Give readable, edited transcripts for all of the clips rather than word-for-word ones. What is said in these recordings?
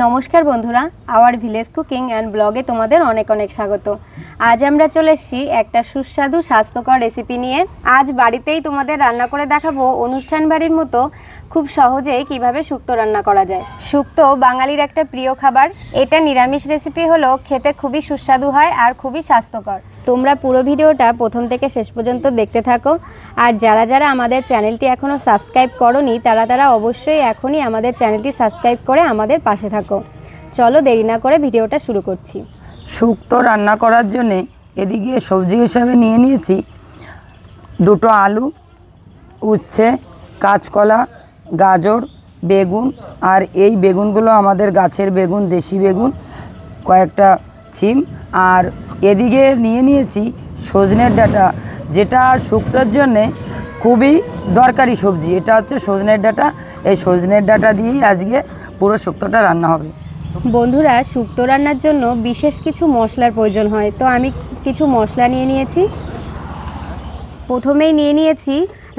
নমস্কার বন্ধুরা, our village cooking and ব্লগে তোমাদের অনেক অনেক স্বাগত। আজ আমরা চলে এসেছি একটা সুস্বাদু স্বাস্থ্যকর রেসিপি নিয়ে। আজ বাড়িতেই তোমাদের রান্না করে দেখাবো অনুষ্ঠান বাড়ির মতো খুব সহজেই কিভাবে শুক্তো রান্না করা যায়। শুক্তো বাঙালির একটা প্রিয় খাবার। এটা নিরামিষ রেসিপি হলো খেতে খুবই সুস্বাদু হয় আর খুবই স্বাস্থ্যকর। তোমরা পুরো ভিডিওটা প্রথম থেকে শেষ পর্যন্ত দেখতে থাকো। আর যারা যারা আমাদের চ্যানেলটি এখনও সাবস্ক্রাইব করোনি তারা অবশ্যই এখনই আমাদের চ্যানেলটি সাবস্ক্রাইব করে আমাদের পাশে থাকো। চলো দেরি না করে ভিডিওটা শুরু করছি। শুক্তো রান্না করার জন্যে এদিকে সবজি হিসাবে নিয়ে নিয়েছি দুটো আলু, উচ্ছে, কাঁচকলা, গাজর, বেগুন। আর এই বেগুনগুলো আমাদের গাছের বেগুন, দেশি বেগুন, কয়েকটা ছিম। আর এদিকে নিয়ে নিয়েছি সজনের ডাঁটা, যেটা শুক্তোর জন্যে খুবই দরকারি সবজি। এটা হচ্ছে সজনের ডাঁটা। এই সজনের ডাঁটা দিয়েই আজকে পুরো শুক্তোটা রান্না হবে। বন্ধুরা, শুক্তো রান্নার জন্য বিশেষ কিছু মশলার প্রয়োজন হয়, তো আমি কিছু মশলা নিয়ে নিয়েছি। প্রথমেই নিয়ে নিয়েছি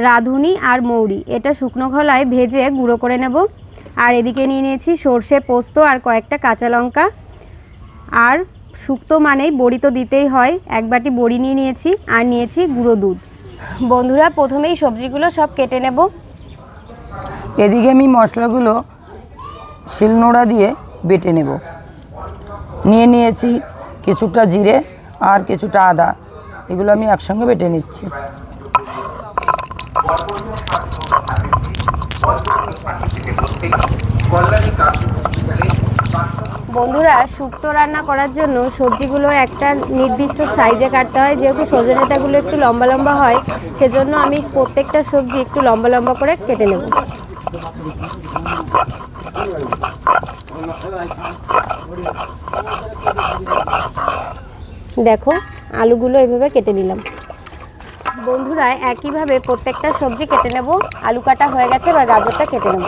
রাঁধুনি আর মৌরি, এটা শুকনো খোলায় ভেজে গুঁড়ো করে নেব। আর এদিকে নিয়ে নিয়েছি সর্ষে, পোস্ত আর কয়েকটা কাঁচা লঙ্কা। আর শুক্তো মানেই বড়ি তো দিতেই হয়, এক বাটি বড়ি নিয়ে নিয়েছি। আর নিয়েছি গুঁড়ো দুধ। বন্ধুরা, প্রথমেই সবজিগুলো সব কেটে নেব। এদিকে আমি মশলাগুলো শিলনোড়া দিয়ে বেটে নেব। নিয়ে নিয়েছি কিছুটা জিরে আর কিছুটা আদা, এগুলো আমি একসঙ্গে বেটে নিচ্ছি। বন্ধুরা, শুক্তো রান্না করার জন্য সবজিগুলো একটা নির্দিষ্ট সাইজে কাটতে হয়। যেহেতু সজনে ডাঁটাগুলো একটু লম্বা লম্বা হয়, সেজন্য আমি প্রত্যেকটা সবজি একটু লম্বা লম্বা করে কেটে নেব। দেখো, আলুগুলো এভাবে কেটে নিলাম। বন্ধুরা, একইভাবে প্রত্যেকটা সবজি কেটে নেব। আলু কাটা হয়ে গেছে, এবার গাজরটা কেটে নেব।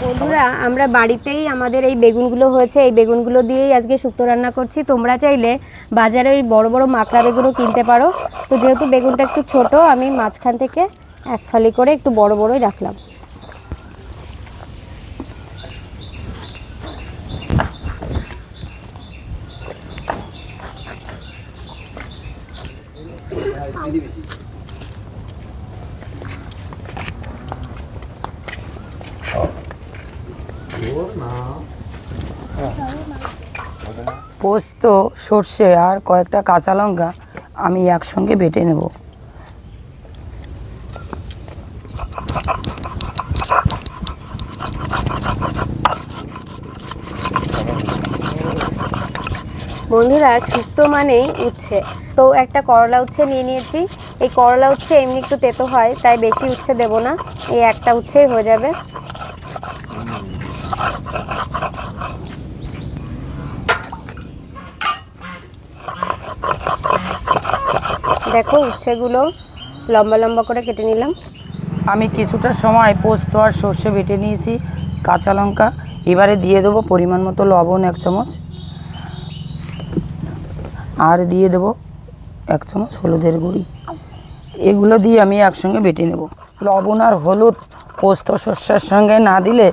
বন্ধুরা, আমরা বাড়িতেই আমাদের এই বেগুনগুলো হয়েছে, এই বেগুনগুলো দিয়েই আজকে শুক্তো রান্না করছি। তোমরা চাইলে বাজারে ওই বড় বড় মাকড়া বেগুনও কিনতে পারো। তো যেহেতু বেগুনটা একটু ছোট, আমি মাঝখান থেকে এক ফালি করে একটু বড় বড়ই রাখলাম। পোস্ত, সর্ষে আর কয়েকটা কাঁচা লঙ্কা আমি একসঙ্গে বেটে নেব। বন্ধুরা, শুক্তো মানেই উচ্ছে, তো একটা করলা উচ্ছে নিয়ে নিয়েছি। এই করলা উচ্ছে এমনি একটু তেতো হয়, তাই বেশি উচ্ছে দেব না, এই একটা উচ্ছেই হয়ে যাবে। দেখো, উচ্ছেগুলো লম্বা লম্বা করে কেটে নিলাম। আমি কিছুটা সময় পোস্ত আর সর্ষে বেটে নিয়েছি, কাঁচা লঙ্কা। এবারে দিয়ে দেবো পরিমাণ মতো লবণ 1 চামচ, আর দিয়ে দেবো 1 চামচ হলুদের গুঁড়ি। এগুলো দিয়ে আমি একসঙ্গে বেটে নেব। লবণ আর হলুদ পোস্ত সর্ষের সঙ্গে না দিলে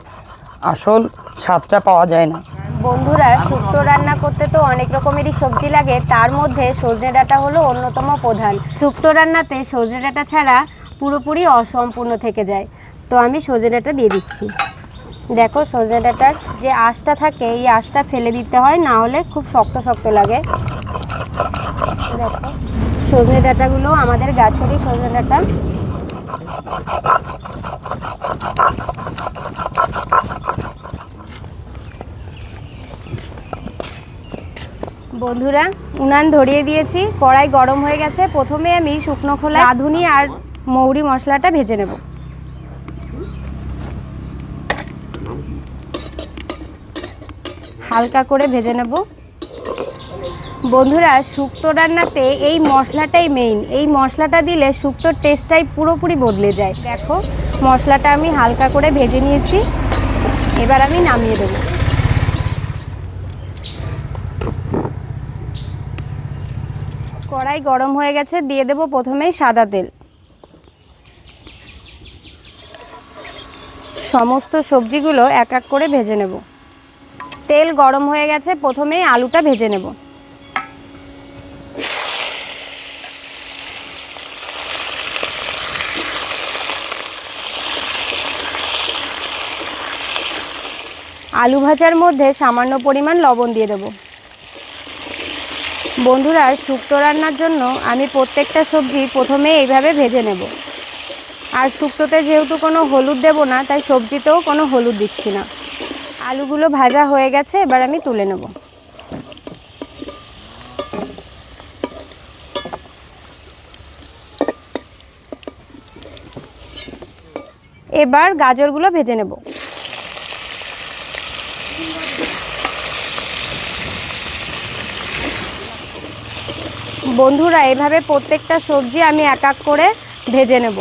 আসল স্বাদটা পাওয়া যায় না। বন্ধুরা, শুক্তো রান্না করতে তো অনেক রকমেরই সবজি লাগে, তার মধ্যে সজনে ডাঁটা হলো অন্যতম প্রধান। শুক্তো রান্নাতে সজনে ডাঁটা ছাড়া পুরোপুরি অসম্পূর্ণ থেকে যায়, তো আমি সজনে ডাঁটা দিয়ে দিচ্ছি। দেখো, সজনে ডাঁটার যে আঁশটা থাকে, এই আঁশটা ফেলে দিতে হয়, না হলে খুব শক্ত শক্ত লাগে। দেখো, সজনে ডাঁটাগুলো আমাদের গাছেরই সজনে ডাঁটা। বন্ধুরা, উনান ধরিয়ে দিয়েছি, কড়াই গরম হয়ে গেছে। প্রথমে আমি শুকনো খোলা রাঁধুনি আর মৌরি মশলাটা ভেজে নেব। হালকা করে ভেজে নেব। বন্ধুরা, শুক্তো রান্নাতে এই মশলাটাই মেইন। এই মশলাটা দিলে শুক্তোর টেস্টটাই পুরোপুরি বদলে যায়। দেখো, মশলাটা আমি হালকা করে ভেজে নিয়েছি, এবার আমি নামিয়ে দেবো। কড়াই গরম হয়ে গেছে, দিয়ে দেবো প্রথমেই সাদা তেল। সমস্ত সবজিগুলো এক এক করে ভেজে নেব। তেল গরম হয়ে গেছে, প্রথমেই আলুটা ভেজে নেব। আলু ভাজার মধ্যে সামান্য পরিমাণ লবণ দিয়ে দেব। বন্ধুরা, শুক্তো রান্নার জন্য আমি প্রত্যেকটা সবজি প্রথমে এইভাবে ভেজে নেব। আর শুক্তোতে যেহেতু কোনো হলুদ দেব না, তাই সবজিতেও কোনো হলুদ দিচ্ছি না। আলুগুলো ভাজা হয়ে গেছে, এবার আমি তুলে নেব। এবার গাজরগুলো ভেজে নেব। বন্ধুরা, এভাবে প্রত্যেকটা সবজি আমি এক এক করে ভেজে নেব।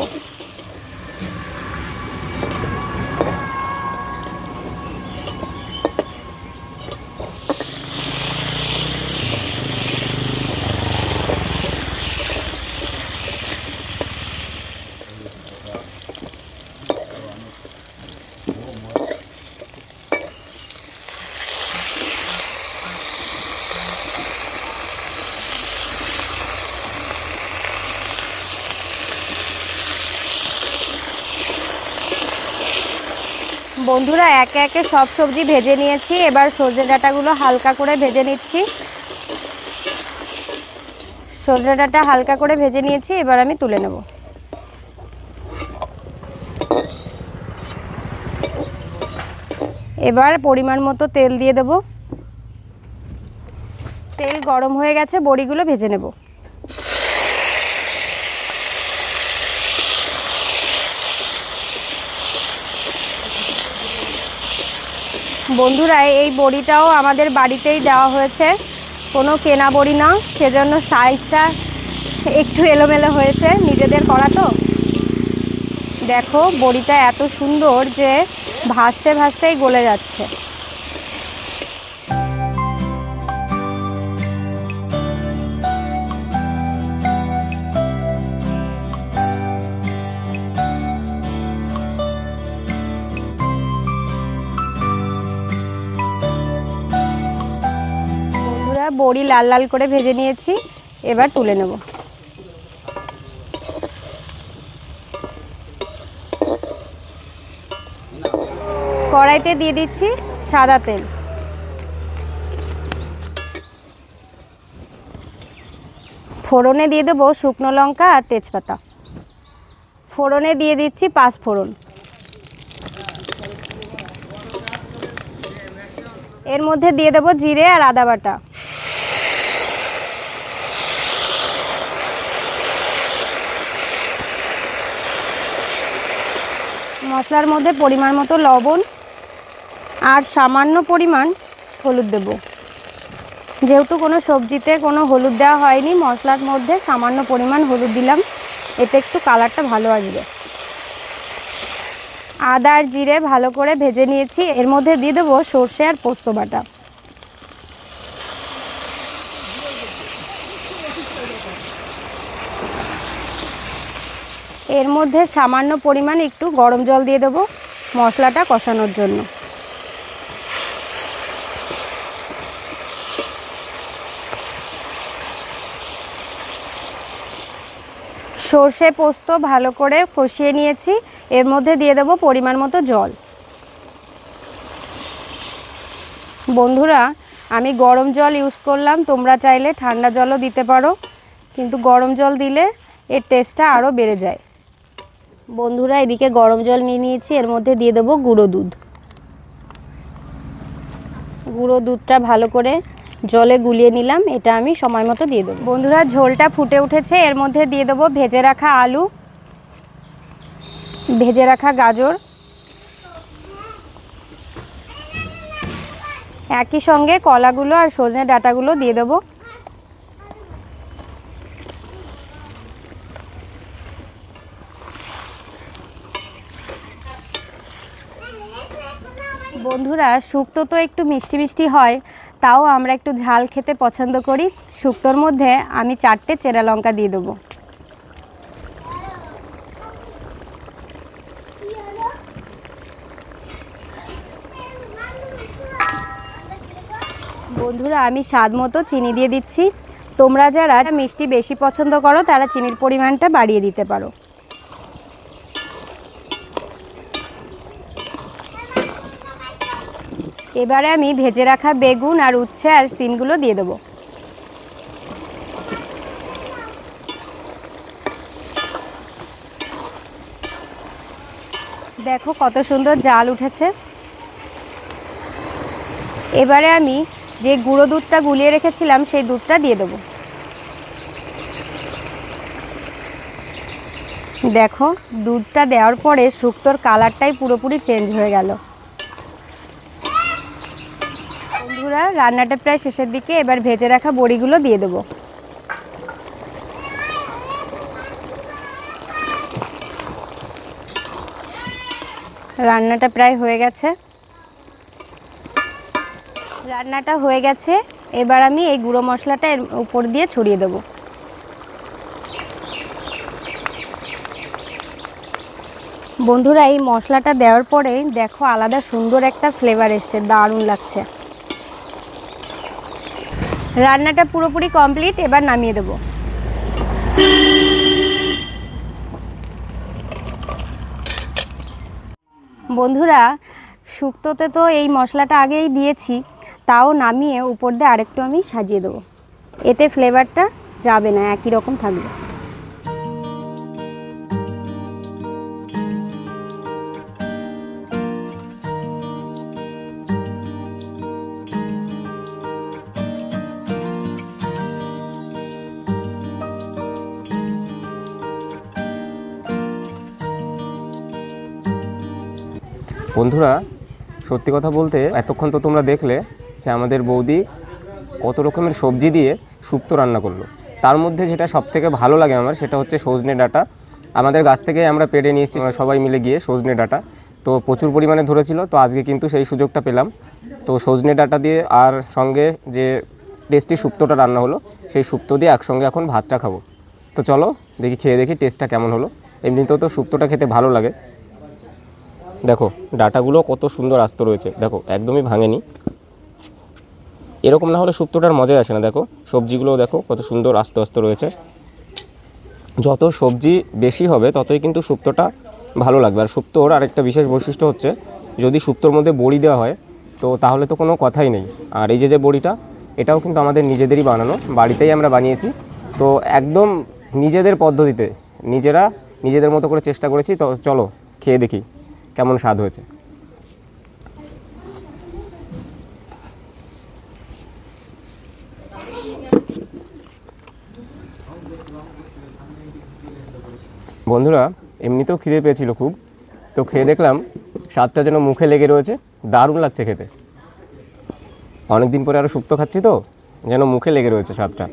বন্ধুরা, একে একে সব সবজি ভেজে নিয়েছি, এবার সজনে ডাঁটাগুলো হালকা করে ভেজে নিচ্ছি। সজনে ডাঁটা হালকা করে ভেজে নিয়েছি, এবার আমি তুলে নেব। এবার পরিমাণ মতো তেল দিয়ে দেব। তেল গরম হয়ে গেছে, বড়িগুলো ভেজে নেব। বন্ধুরা, এই বড়িটাও আমাদের বাড়িতেই দেওয়া হয়েছে, কোনো কেনা বড়ি না, সেজন্য সাইজটা একটু এলোমেলো হয়েছে, নিজেদের করা তো। দেখো, বড়িটা এত সুন্দর যে ভাজতে ভাজতেই গলে যাচ্ছে। বড়ি লাল লাল করে ভেজে নিয়েছি, এবার তুলে নেব। কড়াইতে দিয়ে দিচ্ছি সাদা তেল। ফোড়নে দিয়ে দেবো শুকনো লঙ্কা আর তেজপাতা। ফোড়নে দিয়ে দিচ্ছি 5 ফোড়ন। এর মধ্যে দিয়ে দেবো জিরে আর আদা বাটা। মশলার মধ্যে পরিমাণ মতো লবণ আর সামান্য পরিমাণ হলুদ দেব। যেহেতু কোনো সবজিতে কোনো হলুদ দেওয়া হয়নি, মশলার মধ্যে সামান্য পরিমাণ হলুদ দিলাম, এতে একটু কালারটা ভালো আসবে। আদা আর জিরে ভালো করে ভেজে নিয়েছি, এর মধ্যে দিয়ে দেবো সর্ষে আর পোস্ত বাটা। এর মধ্যে সামান্য পরিমাণ একটু গরম জল দিয়ে দেবো মশলাটা কষানোর জন্য। সর্ষে পোস্ত ভালো করে কষিয়ে নিয়েছি, এর মধ্যে দিয়ে দেবো পরিমাণ মতো জল। বন্ধুরা, আমি গরম জল ইউজ করলাম, তোমরা চাইলে ঠান্ডা জলও দিতে পারো, কিন্তু গরম জল দিলে এর টেস্টটা আরও বেড়ে যায়। বন্ধুরা, এদিকে গরম জল নিয়ে নিয়েছি, এর মধ্যে দিয়ে দেবো গুঁড়ো দুধ। গুঁড়ো দুধটা ভালো করে জলে গুলিয়ে নিলাম, এটা আমি সময় মতো দিয়ে দেবো। বন্ধুরা, ঝোলটা ফুটে উঠেছে, এর মধ্যে দিয়ে দেবো ভেজে রাখা আলু, ভেজে রাখা গাজর, একই সঙ্গে কলাগুলো আর সজনে ডাঁটাগুলো দিয়ে দেবো। বন্ধুরা, শুক্তো তো একটু মিষ্টি মিষ্টি হয়, তাও আমরা একটু ঝাল খেতে পছন্দ করি। শুক্তোর মধ্যে আমি 4টে চেরা লঙ্কা দিয়ে দেবো। বন্ধুরা, আমি স্বাদ মতো চিনি দিয়ে দিচ্ছি। তোমরা যারা মিষ্টি বেশি পছন্দ করো তারা চিনির পরিমাণটা বাড়িয়ে দিতে পারো। এবারে আমি ভেজে রাখা বেগুন আর উচ্ছে আর সিমগুলো দিয়ে দেবো। দেখো কত সুন্দর জাল উঠেছে। এবারে আমি যে গুঁড়ো দুধটা গুলিয়ে রেখেছিলাম সেই দুধটা দিয়ে দেবো। দেখো দুধটা দেওয়ার পরে শুক্তোর কালারটাই পুরোপুরি চেঞ্জ হয়ে গেল। বন্ধুরা, রান্নাটা প্রায় শেষের দিকে। এবার ভেজে রাখা বড়িগুলো দিয়ে দেবো। রান্নাটা প্রায় হয়ে গেছে। এবার আমি এই গুঁড়ো মশলাটা এর উপর দিয়ে ছড়িয়ে দেবো। বন্ধুরা, এই মশলাটা দেওয়ার পরে দেখো আলাদা সুন্দর একটা ফ্লেভার এসছে, দারুণ লাগছে। রান্নাটা পুরোপুরি কমপ্লিট, এবার নামিয়ে দেবো। বন্ধুরা, শুক্তোতে তো এই মশলাটা আগেই দিয়েছি, তাও নামিয়ে উপর দিয়ে আরেকটু আমি সাজিয়ে দেবো। এতে ফ্লেভারটা যাবে না, একই রকম থাকবে। বন্ধুরা, সত্যি কথা বলতে এতক্ষণ তো তোমরা দেখলে যে আমাদের বৌদি কত রকমের সবজি দিয়ে শুক্তো রান্না করলো। তার মধ্যে যেটা সবথেকে ভালো লাগে আমার, সেটা হচ্ছে সজনে ডাঁটা। আমাদের গাছ থেকে আমরা পেড়ে নিয়ে এসেছি সবাই মিলে গিয়ে সজনে ডাঁটা। তো প্রচুর পরিমাণে ধরেছিল, তো আজকে কিন্তু সেই সুযোগটা পেলাম। তো সজনে ডাঁটা দিয়ে আর সঙ্গে যে টেস্টি শুক্তোটা রান্না হলো, সেই শুক্তো দিয়ে একসঙ্গে এখন ভাতটা খাবো। তো চলো দেখি, খেয়ে দেখি টেস্টটা কেমন হলো। এমনিতেও তো শুক্তোটা খেতে ভালো লাগে। দেখো ডাঁটাগুলো কত সুন্দর আস্ত রয়েছে, দেখো একদমই ভাঙেনি। এরকম না হলে শুক্তোটার মজাই আসে না। দেখো সবজিগুলো দেখো কত সুন্দর আস্ত আস্ত রয়েছে। যত সবজি বেশি হবে ততই কিন্তু শুক্তোটা ভালো লাগবে। আর শুক্তোর আরেকটা বিশেষ বৈশিষ্ট্য হচ্ছে, যদি শুক্তোর মধ্যে বড়ি দেওয়া হয় তো তাহলে তো কোনো কথাই নেই। আর এই যে বড়িটা, এটাও কিন্তু আমাদের নিজেদেরই বানানো, বাড়িতেই আমরা বানিয়েছি। তো একদম নিজেদের পদ্ধতিতে নিজেদের মতো করে চেষ্টা করেছি। তো চলো খেয়ে দেখি কেমন স্বাদ হয়েছে। বন্ধুরা, এমনিতেও খিদে পেয়েছিল খুব, তো খেয়ে দেখলাম স্বাদটা যেন মুখে লেগে রয়েছে, দারুণ লাগছে খেতে। অনেক দিন পরে আরও শুক্তো খাচ্ছি, তো যেন মুখে লেগে রয়েছে স্বাদটা।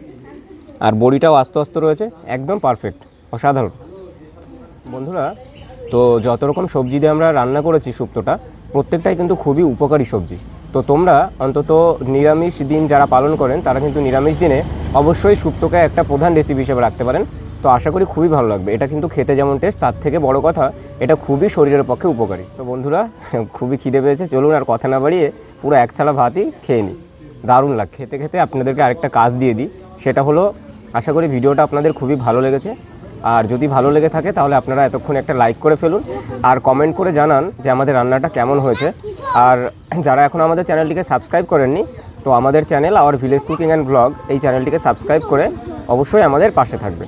আর বড়িটাও আস্তে আস্তে রয়েছে, একদম পারফেক্ট, অসাধারণ। বন্ধুরা, তো যত রকম সবজি দিয়ে আমরা রান্না করেছি শুক্তোটা, প্রত্যেকটাই কিন্তু খুবই উপকারী সবজি। তো তোমরা অন্তত নিরামিষ দিন যারা পালন করেন, তারা কিন্তু নিরামিষ দিনে অবশ্যই শুক্তোকে একটা প্রধান রেসিপি হিসেবে রাখতে পারেন। তো আশা করি খুবই ভালো লাগবে। এটা কিন্তু খেতে যেমন টেস্ট, তার থেকে বড় কথা এটা খুবই শরীরের পক্ষে উপকারী। তো বন্ধুরা, খুবই খিদে পেয়েছে, চলুন আর কথা না বাড়িয়ে পুরো এক থালা ভাতই খেয়ে নিই। দারুণ লাগছে। খেতে খেতে আপনাদেরকে আরেকটা কাজ দিয়ে দিই, সেটা হলো আশা করি ভিডিওটা আপনাদের খুবই ভালো লেগেছে। আর যদি ভালো লেগে থাকে তাহলে আপনারা এতক্ষণ একটা লাইক করে ফেলুন, আর কমেন্ট করে জানান যে আমাদের রান্নাটা কেমন হয়েছে। আর যারা এখন আমাদের চ্যানেলটিকে সাবস্ক্রাইব করেননি, তো আমাদের channel our village cooking and blog, এই চ্যানেলটিকে সাবস্ক্রাইব করে অবশ্যই আমাদের পাশে থাকবে।